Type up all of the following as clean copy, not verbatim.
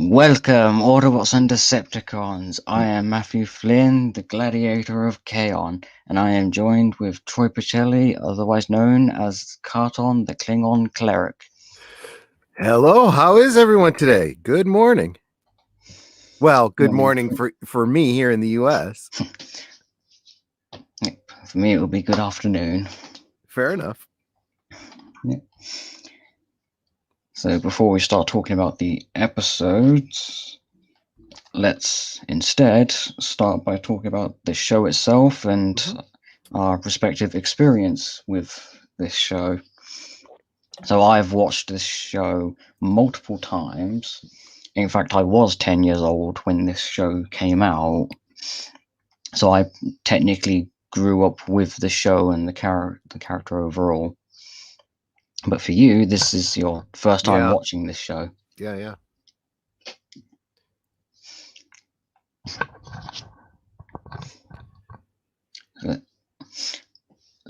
Welcome, Autobots and Decepticons. I am Matthew Flynn, the Gladiator of Chaon, and I am joined with Troy Pacelli, otherwise known as Carton, the Klingon Cleric. Hello, how is everyone today? Good morning. Well, good morning for me here in the US. Yep, for me, it will be good afternoon. Fair enough. Yep. So, before we start talking about the episodes, let's instead start by talking about the show itself and our respective experience with this show. So I've watched this show multiple times. In fact, I was 10 years old when this show came out. So I technically grew up with the show and the character overall. But for you, this is your first time watching this show. Yeah. So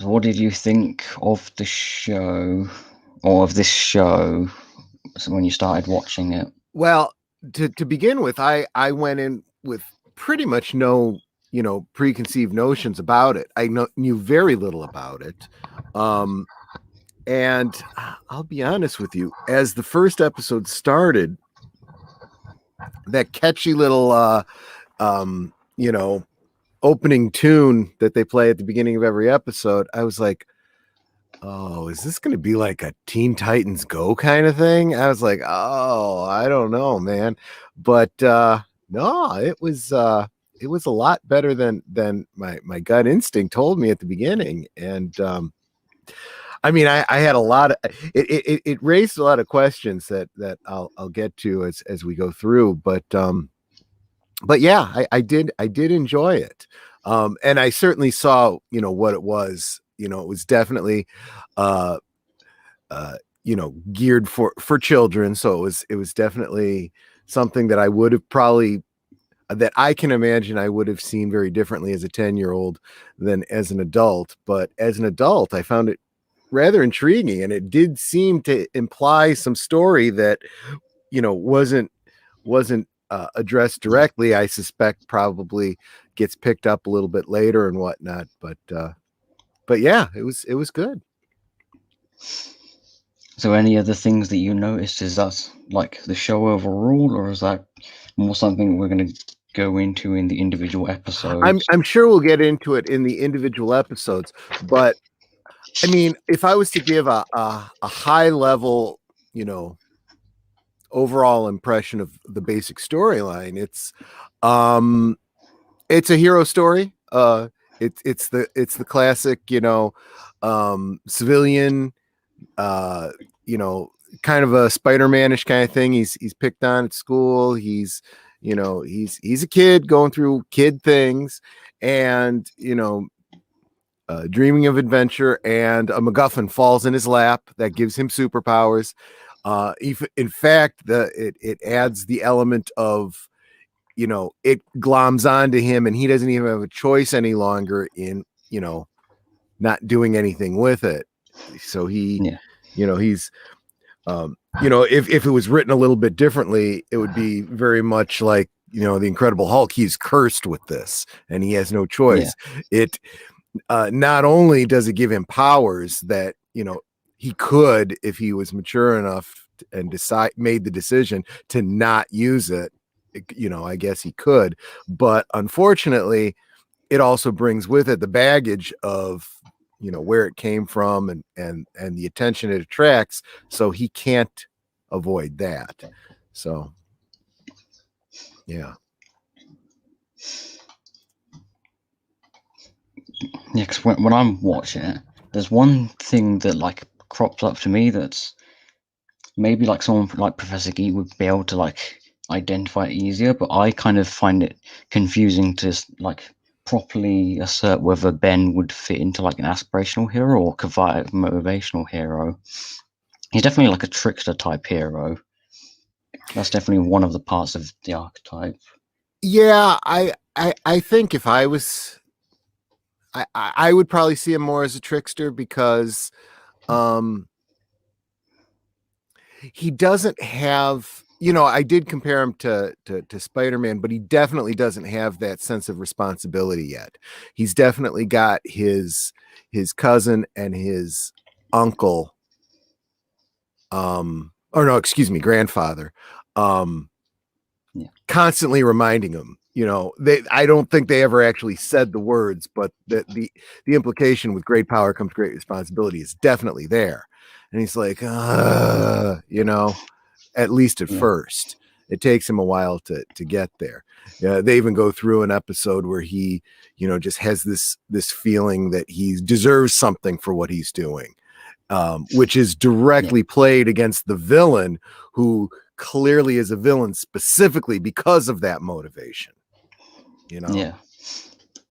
what did you think of the show, or of this show, when you started watching it? Well, to begin with, I went in with pretty much no, preconceived notions about it. I knew very little about it. And I'll be honest with you, as the first episode started, that catchy little opening tune that they play at the beginning of every episode, I was like, oh, is this going to be like a Teen Titans Go kind of thing? I was like, oh, I don't know, man. But no, it was a lot better than my gut instinct told me at the beginning. And I mean, I had a lot of it raised a lot of questions that I'll get to as we go through, but yeah, I did enjoy it. And I certainly saw, what it was. It was definitely geared for children. So it was definitely something that I would have probably, that I can imagine I would have seen very differently as a 10-year-old than as an adult. But as an adult, I found it rather intriguing, and it did seem to imply some story that, wasn't addressed directly. I suspect probably gets picked up a little bit later and whatnot. But yeah, it was good. So any other things that you noticed, is that like the show overall, or is that more something we're going to go into in the individual episodes? I'm sure we'll get into it in the individual episodes, but I mean, if I was to give a high level, overall impression of the basic storyline, it's a hero story. It's the classic, civilian, kind of a Spider-Man-ish kind of thing. He's picked on at school. He's a kid going through kid things, and dreaming of adventure, and a MacGuffin falls in his lap that gives him superpowers. In fact, it adds the element of, it gloms onto him, and he doesn't even have a choice any longer in, not doing anything with it. So he's, if it was written a little bit differently, it would be very much like, the Incredible Hulk. He's cursed with this, and he has no choice. It not only does it give him powers that, he could, if he was mature enough and made the decision to not use it, I guess he could. But unfortunately, it also brings with it the baggage of, where it came from, and the attention it attracts. So he can't avoid that. So yeah. Yeah, because when I'm watching it, there's one thing that like crops up to me that's maybe like someone like Professor Geek would be able to like identify it easier, but I kind of find it confusing to like properly assert whether Ben would fit into like an aspirational hero or motivational hero. He's definitely like a trickster type hero. That's definitely one of the parts of the archetype. Yeah, I think if I was, I would probably see him more as a trickster, because he doesn't have, you know, I did compare him to Spider-Man, but he definitely doesn't have that sense of responsibility yet. He's definitely got his cousin and his uncle, or no, excuse me, grandfather, constantly reminding him. You know, I don't think they ever actually said the words, but the implication with great power comes great responsibility is definitely there. And he's like, you know, at least at first. It takes him a while to get there. They even go through an episode where he, you know, just has this feeling that he deserves something for what he's doing, which is directly played against the villain, who clearly is a villain specifically because of that motivation. You know? Yeah.